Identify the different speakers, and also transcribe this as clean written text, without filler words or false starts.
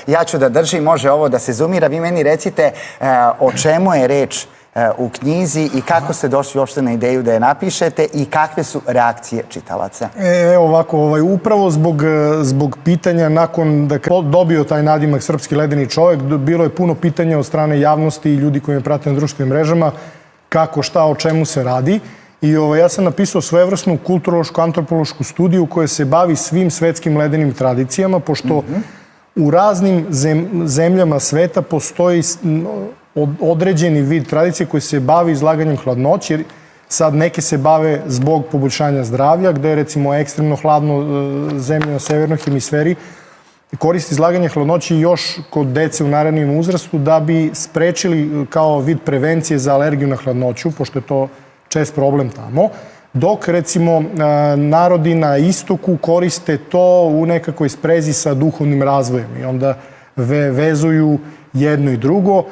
Speaker 1: Ja ću da držim, može ovo da se zoomira. Vi meni recite o čemu je reč u knjizi i kako ste došli uopšte na ideju da je napišete i kakve su reakcije čitalaca?
Speaker 2: Evo ovako, upravo zbog pitanja nakon da dobio taj nadimak Srpski ledeni čovek, bilo je puno pitanja od strane javnosti i ljudi koji me prate na društvenim mrežama kako, šta, o čemu se radi. I ja sam napisao svojevrsnu kulturološku-antropološku studiju koja se bavi svim svetskim ledenim tradicijama, pošto u raznim zemljama sveta postoji određeni vid tradicije koji se bavi izlaganjem hladnoći, jer sad neke se bave zbog poboljšanja zdravlja, gde je recimo ekstremno hladno zemlje na severnoj hemisferi, koristi izlaganje hladnoći još kod dece u narednom uzrastu da bi sprečili kao vid prevencije za alergiju na hladnoću, pošto je to čest problem tamo, dok recimo narodi na istoku koriste to u nekakvoj sprezi sa duhovnim razvojem i onda vezuju jedno i drugo.